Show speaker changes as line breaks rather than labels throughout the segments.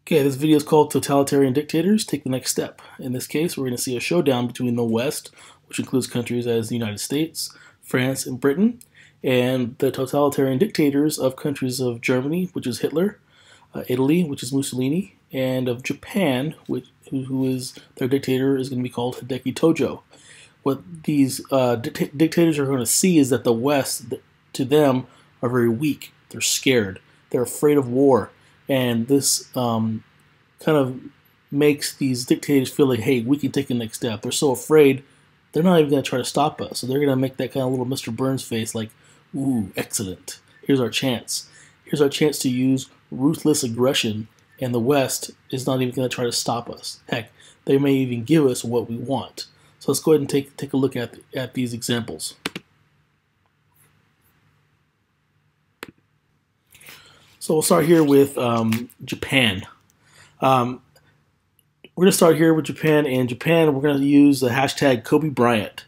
Okay, this video is called Totalitarian Dictators Take the Next Step. In this case, we're going to see a showdown between the West, which includes countries as the United States, France, and Britain, and the totalitarian dictators of countries of Germany, which is Hitler, Italy, which is Mussolini, and of Japan, who is their dictator is going to be called Hideki Tojo. What these dictators are going to see is that the West, to them, are very weak. They're scared. They're afraid of war. And this kind of makes these dictators feel like, hey, we can take the next step. They're so afraid, they're not even going to try to stop us. So they're going to make that kind of little Mr. Burns face like, ooh, excellent. Here's our chance. Here's our chance to use ruthless aggression, and the West is not even going to try to stop us. Heck, they may even give us what we want. So let's go ahead and take a look at these examples. So we'll start here with Japan. We're going to start here with Japan, and Japan we're going to use the hashtag Kobe Bryant.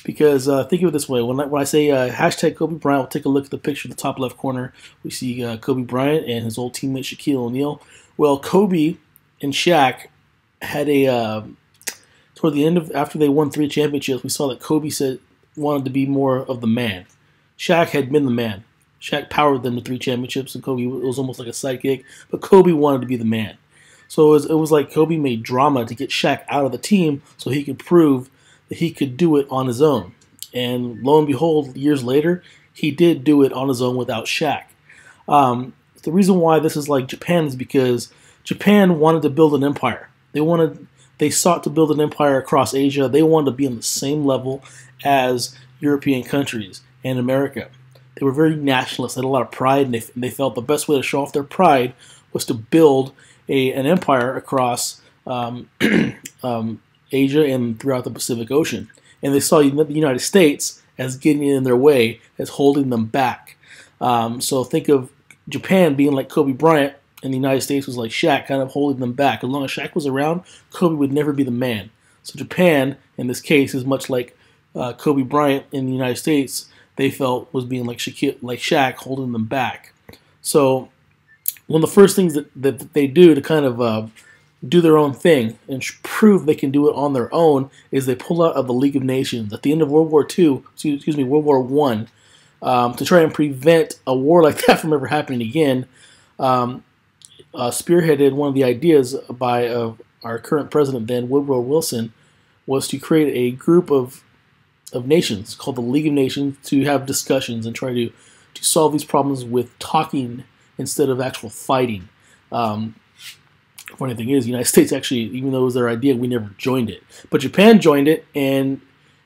Because think of it this way, when I say hashtag Kobe Bryant, we'll take a look at the picture in the top left corner. We see Kobe Bryant and his old teammate Shaquille O'Neal. Well, Kobe and Shaq had toward the end of, after they won 3 championships, we saw that Kobe wanted to be more of the man. Shaq had been the man. Shaq powered them to 3 championships, and Kobe was almost like a sidekick, but Kobe wanted to be the man. So it was like Kobe made drama to get Shaq out of the team so he could prove that he could do it on his own. And lo and behold, years later, he did do it on his own without Shaq. The reason why this is like Japan is because Japan wanted to build an empire. They sought to build an empire across Asia. They wanted to be on the same level as European countries and America. They were very nationalist, they had a lot of pride, and they felt the best way to show off their pride was to build an empire across Asia and throughout the Pacific Ocean. And they saw the United States as getting in their way, as holding them back. So think of Japan being like Kobe Bryant, and the United States was like Shaq, kind of holding them back. As long as Shaq was around, Kobe would never be the man. So Japan, in this case, is much like Kobe Bryant in the United States, they felt was being like Shaq, holding them back. So one of the first things that they do to kind of do their own thing and prove they can do it on their own is they pull out of the League of Nations at the end of World War World War I, to try and prevent a war like that from ever happening again. Spearheaded one of the ideas by our current president then, Woodrow Wilson, was to create a group of nations called the League of Nations to have discussions and try to solve these problems with talking instead of actual fighting. Funny thing is, the United States actually, even though it was their idea, we never joined it. But Japan joined it, and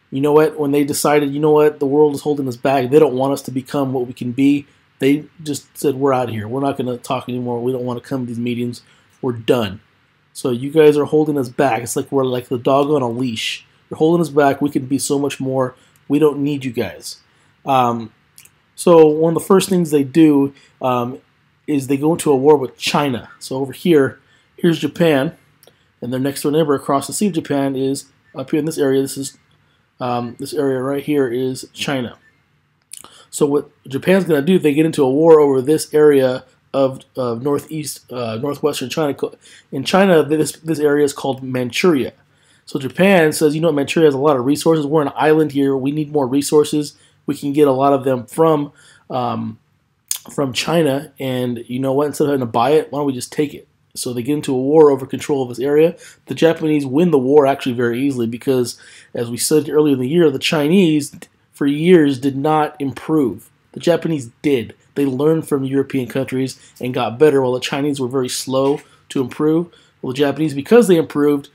you know what? When they decided, you know what, the world is holding us back, they don't want us to become what we can be, they just said, we're out of here. We're not going to talk anymore. We don't want to come to these meetings. We're done. So you guys are holding us back. It's like we're like the dog on a leash. You're holding us back. We can be so much more. We don't need you guys. So one of the first things they do is they go into a war with China. So over here, here's Japan, and their next door neighbor across the sea of Japan is up here in this area. This is this area right here is China. So what Japan's going to do, they get into a war over this area of northwestern China. In China, this area is called Manchuria. So Japan says, you know, Manchuria has a lot of resources. We're an island here. We need more resources. We can get a lot of them from China. And you know what? Instead of having to buy it, why don't we just take it? So they get into a war over control of this area. The Japanese win the war actually very easily because, as we said earlier in the year, the Chinese for years did not improve. The Japanese did. They learned from European countries and got better, while the Chinese were very slow to improve. Well, the Japanese, because they improved,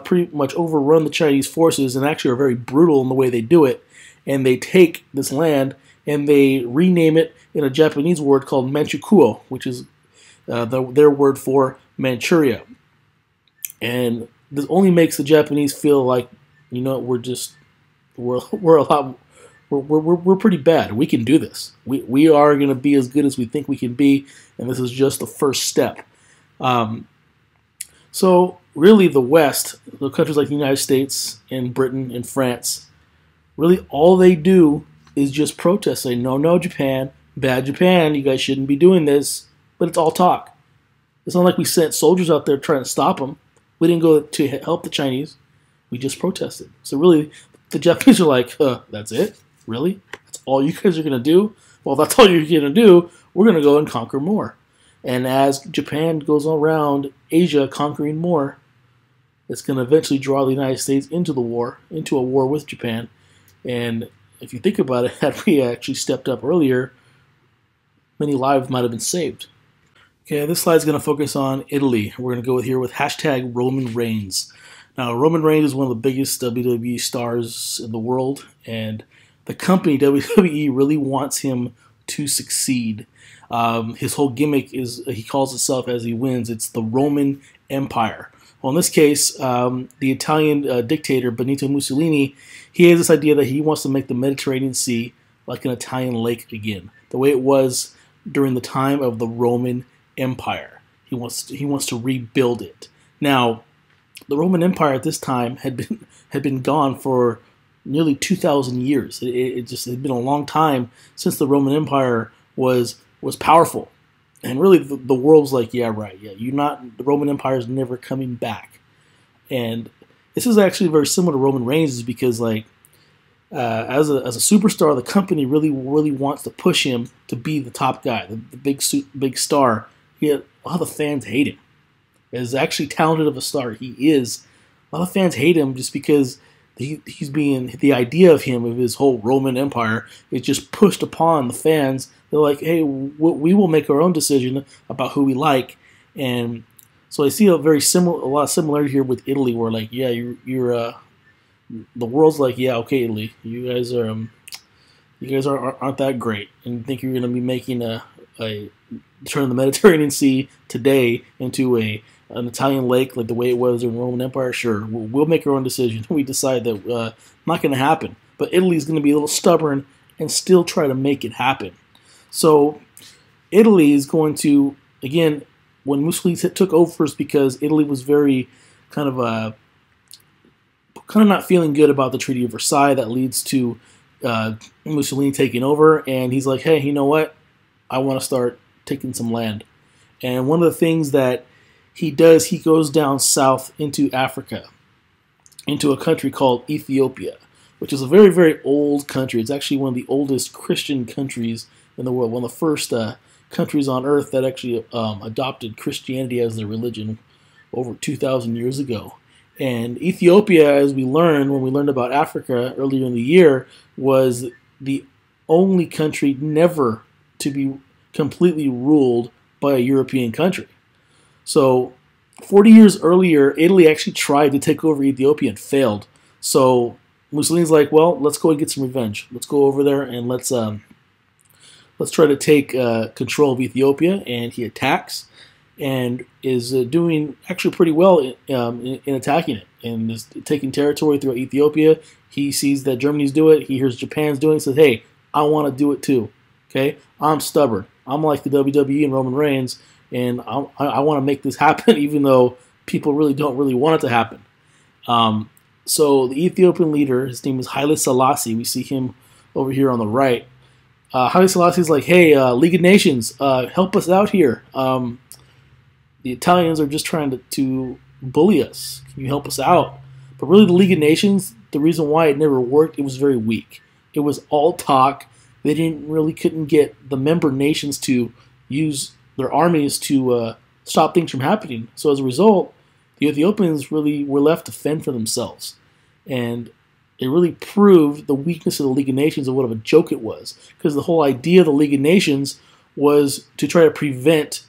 pretty much overrun the Chinese forces and actually are very brutal in the way they do it. And they take this land and they rename it in a Japanese word called Manchukuo, which is their word for Manchuria. And this only makes the Japanese feel like, you know, we're pretty bad. We can do this. We are going to be as good as we think we can be, and this is just the first step. So really the West, the countries like the United States and Britain and France, really all they do is just protest, say, no, no, Japan, bad Japan, you guys shouldn't be doing this, but it's all talk. It's not like we sent soldiers out there trying to stop them. We didn't go to help the Chinese. We just protested. So really, the Japanese are like, that's it? Really? That's all you guys are going to do? Well, if that's all you're going to do, we're going to go and conquer more. And as Japan goes around Asia conquering more, it's going to eventually draw the United States into the war, into a war with Japan. And if you think about it, had we actually stepped up earlier, many lives might have been saved. Okay, this slide is going to focus on Italy. We're going to go here with hashtag Roman Reigns. Now, Roman Reigns is one of the biggest WWE stars in the world, and the company, WWE, really wants him to succeed. His whole gimmick is, he calls himself as he wins, it's the Roman Empire. Well, in this case, the Italian dictator, Benito Mussolini, he has this idea that he wants to make the Mediterranean Sea like an Italian lake again, the way it was during the time of the Roman Empire. He wants to rebuild it. Now, the Roman Empire at this time had been gone for nearly 2,000 years. It had been a long time since the Roman Empire was powerful, and really the world's like, yeah, right, yeah, the Roman Empire is never coming back. And this is actually very similar to Roman Reigns, because like as a superstar, the company really wants to push him to be the top guy, the big star. Yet a lot of the fans hate him. As actually talented of a star he is, a lot of fans hate him just because he's being, the idea of him, of his whole Roman Empire, is just pushed upon the fans. They're like, hey, we will make our own decision about who we like. And so I see a lot of similarity here with Italy, where like, yeah, you're the world's like, yeah, okay, Italy, you guys aren't that great, and you think you're going to be making turn the Mediterranean Sea today into an Italian lake like the way it was in the Roman Empire? Sure, we'll make our own decision. We decide that not going to happen. But Italy's going to be a little stubborn and still try to make it happen. So Italy is going to, again, when Mussolini took over, is because Italy was very kind of not feeling good about the Treaty of Versailles. That leads to Mussolini taking over, and he's like, hey, you know what? I want to start taking some land. And one of the things that he does, he goes down south into Africa, into a country called Ethiopia, which is a very, very old country. It's actually one of the oldest Christian countries in the world, one of the first countries on earth that actually adopted Christianity as their religion over 2,000 years ago. And Ethiopia, as we learned when we learned about Africa earlier in the year, was the only country never to be completely ruled by a European country. So 40 years earlier, Italy actually tried to take over Ethiopia and failed. So Mussolini's like, well, let's go and get some revenge. Let's go over there and let's try to take control of Ethiopia. And he attacks and is doing actually pretty well in attacking it, and is taking territory throughout Ethiopia. He sees that Germany's doing it. He hears Japan's doing it. He says, hey, I want to do it too. Okay, I'm stubborn. I'm like the WWE and Roman Reigns, and I want to make this happen, even though people don't really want it to happen. So the Ethiopian leader, his name is Haile Selassie. We see him over here on the right. Haile Selassie is like, hey, League of Nations, help us out here. The Italians are just trying to bully us. Can you help us out? But really, the League of Nations, the reason why it never worked, it was very weak. It was all talk. They couldn't get the member nations to use their armies to stop things from happening. So as a result, the Ethiopians really were left to fend for themselves. And it really proved the weakness of the League of Nations and what of a joke it was. Because the whole idea of the League of Nations was to try to prevent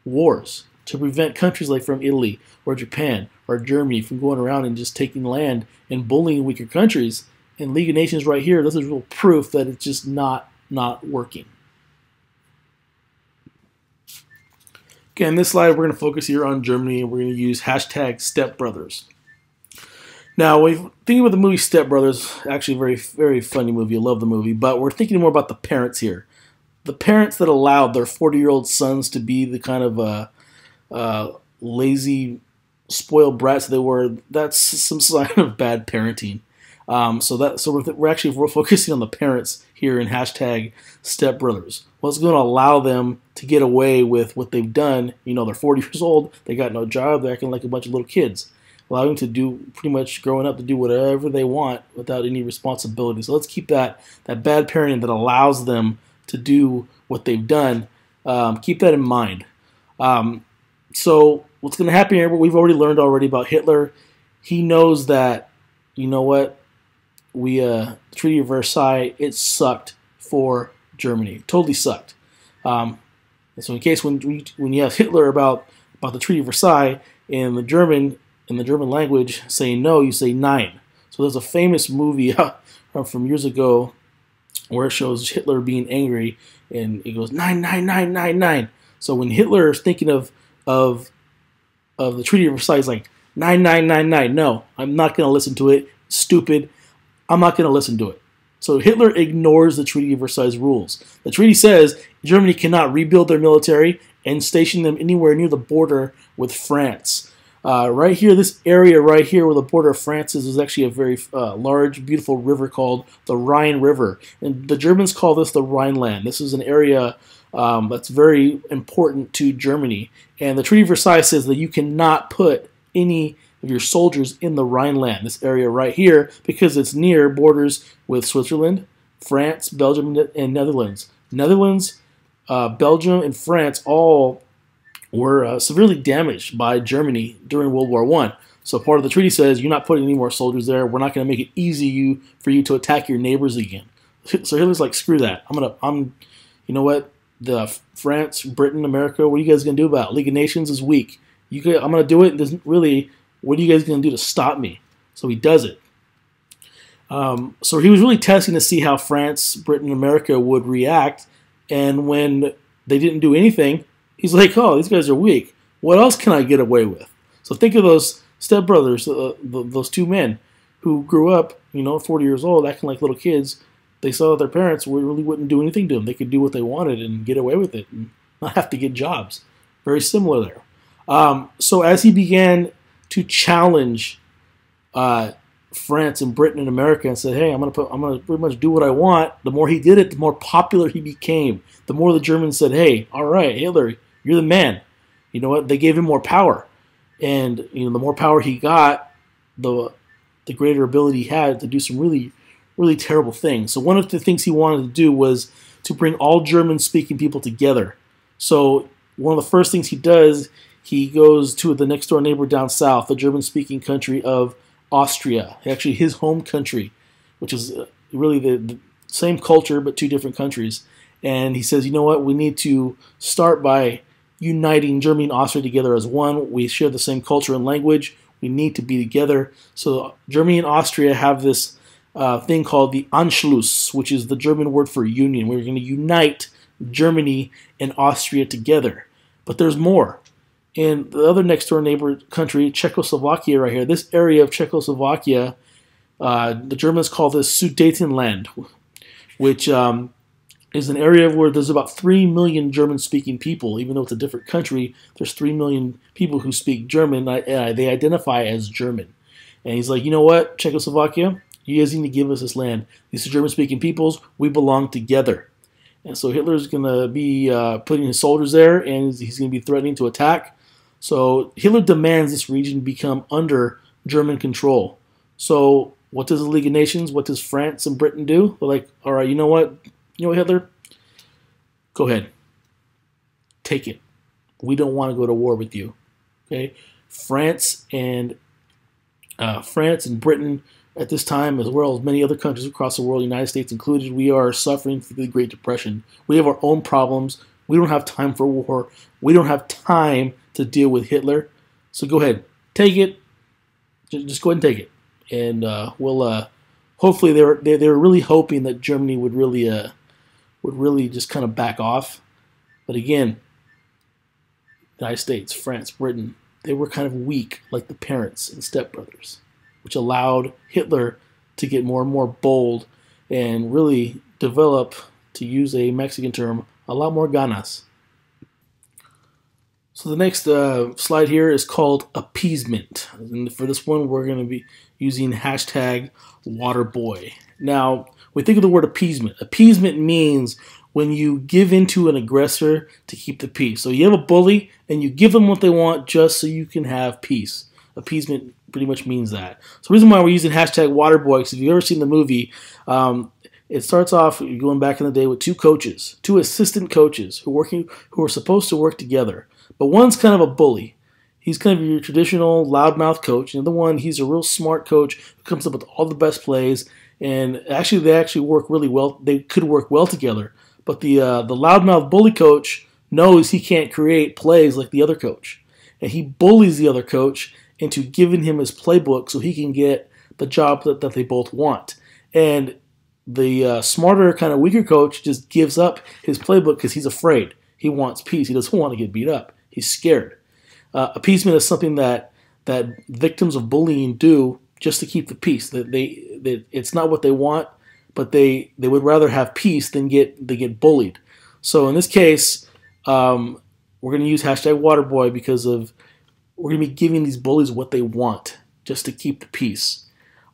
wars, to prevent countries like from Italy or Japan or Germany from going around and just taking land and bullying weaker countries. And League of Nations right here, this is real proof that it's just not working. Okay, in this slide, we're going to focus here on Germany, and we're going to use hashtag stepbrothers. Now, we're thinking about the movie Step Brothers, actually a very, very funny movie. I love the movie, but we're thinking more about the parents here. The parents that allowed their 40-year-old sons to be the kind of lazy, spoiled brats they were, that's some sign of bad parenting. We're focusing on the parents here in hashtag stepbrothers. What's going to allow them to get away with what they've done? You know, they're 40 years old, they got no job, they're acting like a bunch of little kids, allowing them to do pretty much growing up to do whatever they want without any responsibility. So let's keep that bad parenting that allows them to do what they've done. Keep that in mind. So what's going to happen here? What we've already learned about Hitler. He knows that, you know what, the Treaty of Versailles, it sucked for Germany. Totally sucked. And so in case when you have Hitler about the Treaty of Versailles in the German language saying no, you say nein. So there's a famous movie from years ago where it shows Hitler being angry and he goes nein, nein, nein, nein, nein. So when Hitler is thinking of the Treaty of Versailles, he's like nein, nein, nein, nein. No, I'm not going to listen to it. Stupid. I'm not going to listen to it. So Hitler ignores the Treaty of Versailles rules. The treaty says Germany cannot rebuild their military and station them anywhere near the border with France. Right here, this area right here where the border of France is actually a very large, beautiful river called the Rhine River. And the Germans call this the Rhineland. This is an area that's very important to Germany. And the Treaty of Versailles says that you cannot put any of your soldiers in the Rhineland, this area right here, because it's near borders with Switzerland, France, Belgium, and Netherlands. Netherlands, Belgium, and France all were severely damaged by Germany during World War I. So part of the treaty says you're not putting any more soldiers there. We're not going to make it easy for you to attack your neighbors again. So Hitler's like, screw that. You know what? The France, Britain, America, what are you guys going to do about it? League of Nations is weak. I'm going to do it. What are you guys going to do to stop me? So he does it. So he was really testing to see how France, Britain, America would react. And when they didn't do anything, he's like, oh, these guys are weak. What else can I get away with? So think of those stepbrothers, those two men who grew up, 40 years old, acting like little kids. They saw that their parents really wouldn't do anything to them. They could do what they wanted and get away with it and not have to get jobs. Very similar there. So as he began to challenge France and Britain and America and said, hey, I'm gonna pretty much do what I want. The more he did it, the more popular he became. The more the Germans said, hey, all right, Hitler, you're the man. You know what? They gave him more power. And the more power he got, the greater ability he had to do some really, really terrible things. So one of the things he wanted to do was to bring all German-speaking people together. So one of the first things he does, he goes to the next door neighbor down south, the German-speaking country of Austria, actually his home country, which is really the same culture but two different countries. And he says, you know what, we need to start by uniting Germany and Austria together as one. We share the same culture and language. We need to be together. So Germany and Austria have this thing called the Anschluss, which is the German word for union. We're going to unite Germany and Austria together. But there's more. In the other next door neighbor country, Czechoslovakia right here, this area of Czechoslovakia, the Germans call this Sudetenland, which is an area where there's about 3 million German-speaking people. Even though it's a different country, there's 3 million people who speak German. They identify as German. And he's like, you know what, Czechoslovakia, you guys need to give us this land. These are German-speaking peoples. We belong together. And so Hitler's going to be putting his soldiers there, and he's going to be threatening to attack. So Hitler demands this region become under German control. So what does the League of Nations, what does France and Britain do? They're like, all right, you know what, Hitler? Go ahead. Take it. We don't want to go to war with you. Okay? France and Britain at this time, as well as many other countries across the world, the United States included, we are suffering through the Great Depression. We have our own problems. We don't have time for war. We don't have time to deal with Hitler. So go ahead. Take it. Just go ahead and take it. And we'll hopefully they were really hoping that Germany would really just kind of back off. But again, United States, France, Britain, they were kind of weak, like the parents and stepbrothers, which allowed Hitler to get more and more bold and really develop, to use a Mexican term, a lot more ganas. So the next slide here is called appeasement. And for this one, we're going to be using hashtag waterboy. Now, we think of the word appeasement. Appeasement means when you give in to an aggressor to keep the peace. So you have a bully and you give them what they want just so you can have peace. Appeasement pretty much means that. So the reason why we're using hashtag waterboy is if you've ever seen the movie, it starts off going back in the day with two assistant coaches who are supposed to work together. But one's kind of a bully. He's kind of your traditional loudmouth coach. And the other one, he's a real smart coach who comes up with all the best plays. And actually, they actually work really well. They could work well together. But the loudmouth bully coach knows he can't create plays like the other coach. And he bullies the other coach into giving him his playbook so he can get the job that they both want. And the smarter, kind of weaker coach just gives up his playbook because he's afraid. He wants peace. He doesn't want to get beat up. He's scared. Appeasement is something that victims of bullying do just to keep the peace. That it's not what they want, but they would rather have peace than get bullied. So in this case, we're going to use hashtag waterboy because we're going to be giving these bullies what they want just to keep the peace.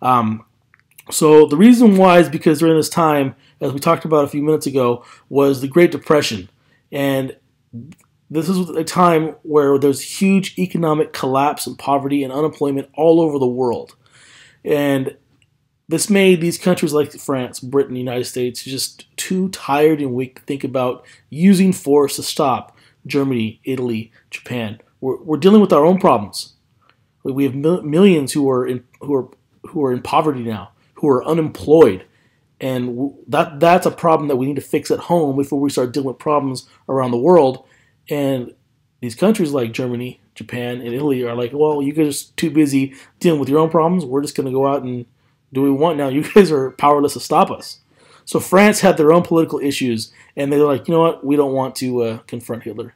So the reason why is because during this time, as we talked about a few minutes ago, was the Great Depression. And this is a time where there's huge economic collapse and poverty and unemployment all over the world. And this made these countries like France, Britain, the United States just too tired and weak to think about using force to stop Germany, Italy, Japan. We're dealing with our own problems. We have millions who are in poverty now, who are unemployed. And that's a problem that we need to fix at home before we start dealing with problems around the world. And these countries like Germany, Japan, and Italy are like, well, you guys are too busy dealing with your own problems. We're just going to go out and do what we want now. You guys are powerless to stop us. So France had their own political issues, and they're like, you know what? We don't want to confront Hitler.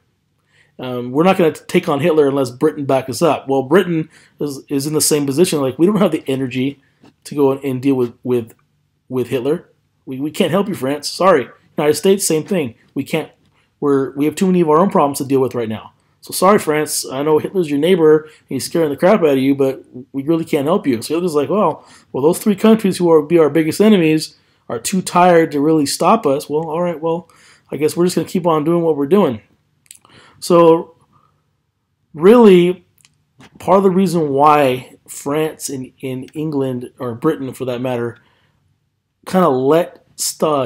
We're not going to take on Hitler unless Britain backs us up. Well, Britain is in the same position. Like, we don't have the energy to go and deal with Hitler. We can't help you, France. Sorry. United States, same thing. We can't. We have too many of our own problems to deal with right now. So sorry, France. I know Hitler's your neighbor, and he's scaring the crap out of you, but we really can't help you. So Hitler's like, well, those three countries who will be our biggest enemies are too tired to really stop us. Well, all right, well, I guess we're just going to keep on doing what we're doing. So really, part of the reason why France and England, or Britain for that matter, kind of let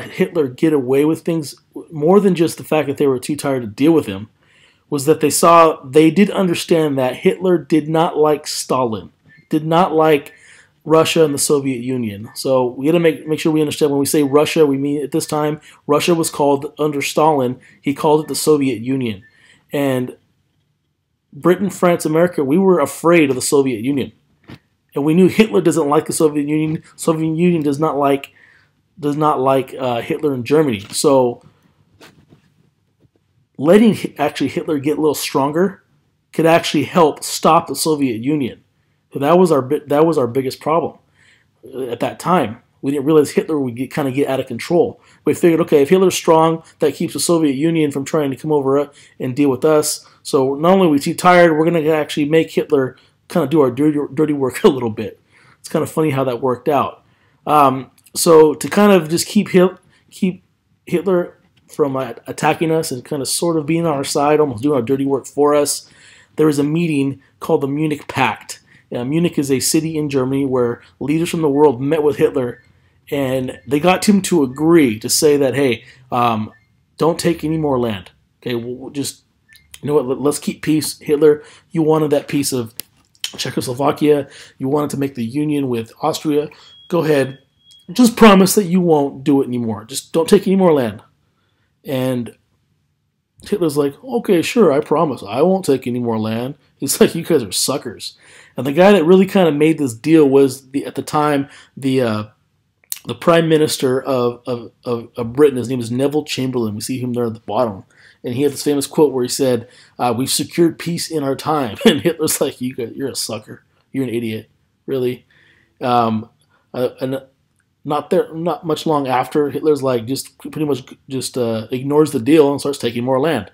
Hitler get away with things more than just the fact that they were too tired to deal with him, was that they did understand that Hitler did not like Stalin, did not like Russia and the Soviet Union. So we got to make sure we understand when we say Russia, we mean at this time Russia was called under Stalin. He called it the Soviet Union. And Britain, France, America, we were afraid of the Soviet Union. And we knew Hitler doesn't like the Soviet Union. Soviet Union does not like Hitler in Germany. So letting actually Hitler get a little stronger could actually help stop the Soviet Union. So that was our biggest problem at that time. We didn't realize Hitler would kind of get out of control. We figured, okay, if Hitler's strong, that keeps the Soviet Union from trying to come over and deal with us. So not only are we too tired, we're going to actually make Hitler kind of do our dirty work a little bit. It's kind of funny how that worked out. So to kind of just keep Hitler from attacking us and kind of sort of being on our side, almost doing our dirty work for us, there was a meeting called the Munich Pact. Munich is a city in Germany where leaders from the world met with Hitler, and they got him to agree to say that, hey, don't take any more land. Okay, we'll just, you know what, let's keep peace. Hitler, you wanted that piece of Czechoslovakia. You wanted to make the union with Austria. Go ahead. Just promise that you won't do it anymore. Just don't take any more land. And Hitler's like, okay, sure, I promise. I won't take any more land. He's like, you guys are suckers. And the guy that really kind of made this deal was, at the time, the Prime Minister of Britain. His name is Neville Chamberlain. We see him there at the bottom. And he had this famous quote where he said, we've secured peace in our time. And Hitler's like, you're a sucker. You're an idiot. Really? And not much long after, Hitler's like pretty much ignores the deal and starts taking more land.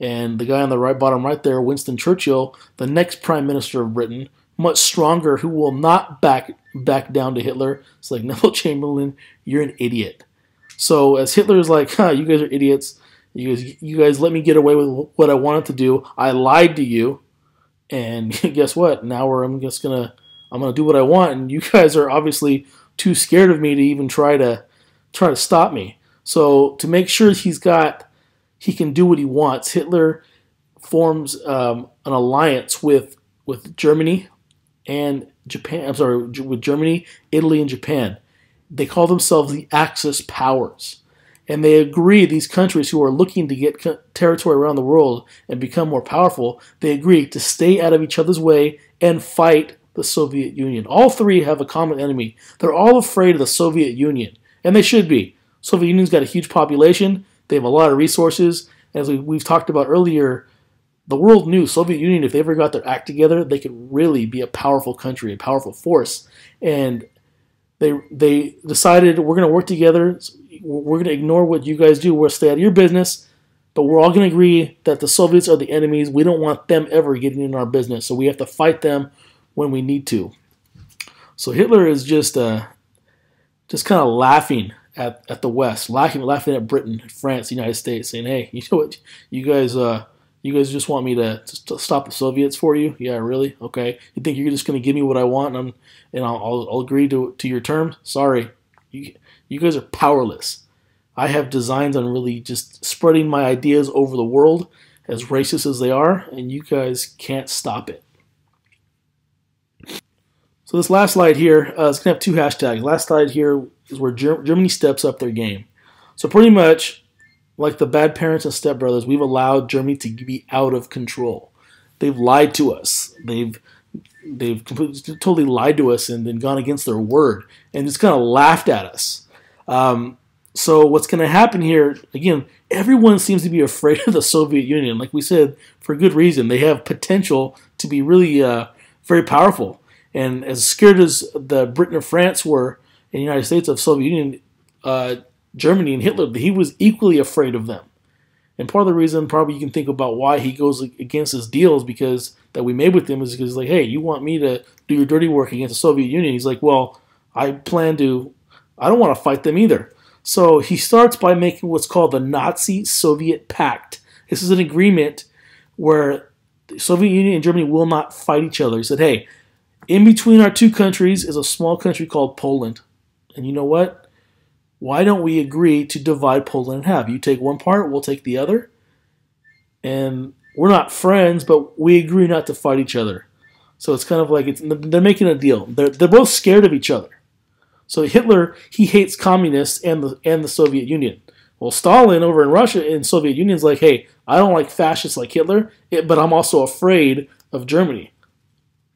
And the guy on the right bottom right there, Winston Churchill, the next Prime Minister of Britain, much stronger, who will not back down to Hitler. It's like, Neville Chamberlain, you're an idiot. So as Hitler is like, you guys are idiots. You guys let me get away with what I wanted to do. I lied to you. And guess what? Now I'm gonna do what I want, and you guys are obviously too scared of me to even try to stop me. So to make sure he can do what he wants, Hitler forms an alliance with Germany and Japan. I'm sorry, with Germany, Italy, and Japan. They call themselves the Axis powers. And they agree, these countries who are looking to get territory around the world and become more powerful, they agree to stay out of each other's way and fight the Soviet Union. All three have a common enemy. They're all afraid of the Soviet Union, and they should be. Soviet Union's got a huge population. They have a lot of resources. As we've talked about earlier, the world knew Soviet Union, if they ever got their act together, they could really be a powerful country, a powerful force. And they decided, we're going to work together. We're going to ignore what you guys do. We'll stay out of your business, but we're all going to agree that the Soviets are the enemies. We don't want them ever getting in our business, so we have to fight them when we need to. So Hitler is just kind of laughing at the West, laughing at Britain, France, the United States, saying, "Hey, you know what? You guys just want me to stop the Soviets for you? Yeah, really? Okay. You think you're just going to give me what I want, and I'll agree to your terms? Sorry, you guys are powerless. I have designs on really just spreading my ideas over the world, as racist as they are, and you guys can't stop it." So this last slide here is going to have two hashtags. Last slide here is where Germany steps up their game. So pretty much, like the bad parents and stepbrothers, we've allowed Germany to be out of control. They've lied to us. They've totally lied to us and then gone against their word and just kind of laughed at us. So what's going to happen here, again, everyone seems to be afraid of the Soviet Union. Like we said, for good reason. They have potential to be really very powerful. And as scared as the Britain or France were in the United States of Soviet Union, Germany and Hitler, he was equally afraid of them. And part of the reason probably you can think about why he goes against his deals because that we made with him is because, like, hey, you want me to do your dirty work against the Soviet Union? He's like, well, I don't want to fight them either. So he starts by making what's called the Nazi-Soviet Pact. This is an agreement where the Soviet Union and Germany will not fight each other. He said, hey, in between our two countries is a small country called Poland. And you know what? Why don't we agree to divide Poland in half? You take one part, we'll take the other. And we're not friends, but we agree not to fight each other. So it's kind of like they're making a deal. They're both scared of each other. So Hitler, he hates communists and the Soviet Union. Well, Stalin over in Russia and Soviet Union is like, hey, I don't like fascists like Hitler, but I'm also afraid of Germany.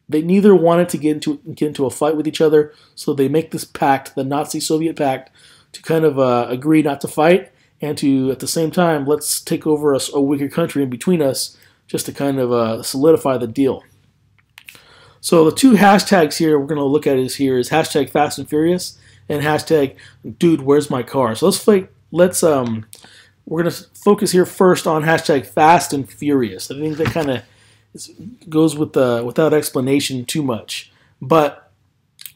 They neither wanted to get into a fight with each other, so they make this pact, the Nazi-Soviet Pact, to kind of agree not to fight and to, at the same time, let's take over a weaker country in between us just to kind of solidify the deal. So the two hashtags here we're going to look at is hashtag Fast and Furious and hashtag Dude, Where's My Car? So we're going to focus here first on hashtag Fast and Furious. I think that kind of goes without explanation too much. But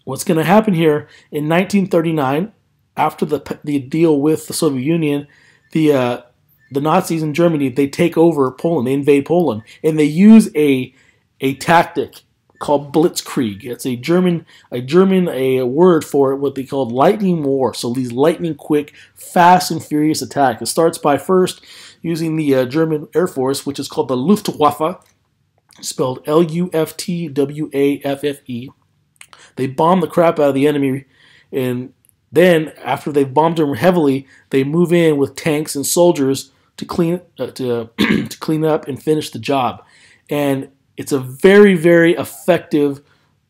what's going to happen here in 1939, after the deal with the Soviet Union, the Nazis in Germany, they take over Poland, they invade Poland, and they use a tactic called Blitzkrieg. It's a German word for it, what they called lightning war. So these lightning quick, fast and furious attacks. It starts by first using the German Air Force, which is called the Luftwaffe, spelled Luftwaffe. They bomb the crap out of the enemy, and then after they've bombed them heavily, they move in with tanks and soldiers to clean up and finish the job. And it's a very, very effective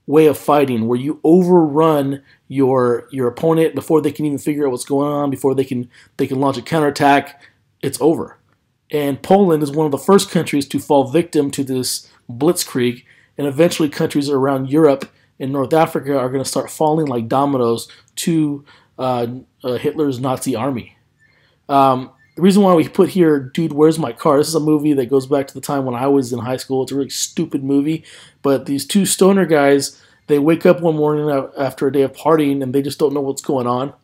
way of fighting where you overrun your opponent before they can even figure out what's going on, before they can launch a counterattack. It's over. And Poland is one of the first countries to fall victim to this blitzkrieg, and eventually countries around Europe and North Africa are going to start falling like dominoes to Hitler's Nazi army. The reason why we put here, Dude, Where's My Car? This is a movie that goes back to the time when I was in high school. It's a really stupid movie, but these two stoner guys, they wake up one morning after a day of partying and they just don't know what's going on,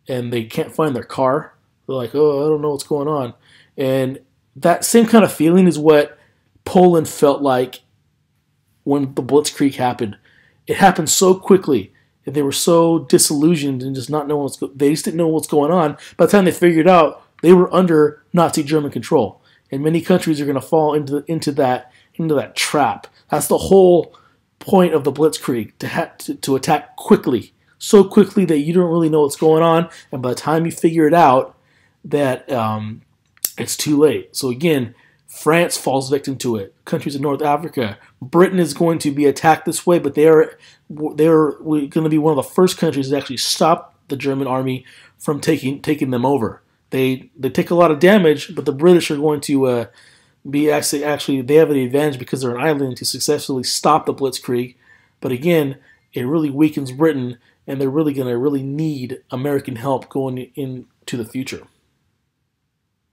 and they can't find their car. They're like, oh, I don't know what's going on. And that same kind of feeling is what Poland felt like when the Blitzkrieg happened. It happened so quickly, and they were so disillusioned and just not knowing they just didn't know what's going on. By the time they figured out, they were under Nazi German control, and many countries are going to fall into that trap. That's the whole point of the Blitzkrieg, to attack quickly, so quickly that you don't really know what's going on, and by the time you figure it out, that it's too late. So again, France falls victim to it. Countries in North Africa, Britain is going to be attacked this way, but they're going to be one of the first countries to actually stop the German army from taking them over. They take a lot of damage, but the British are going to be actually they have an advantage because they're an island to successfully stop the Blitzkrieg. But again, it really weakens Britain, and they're really going to need American help going into the future.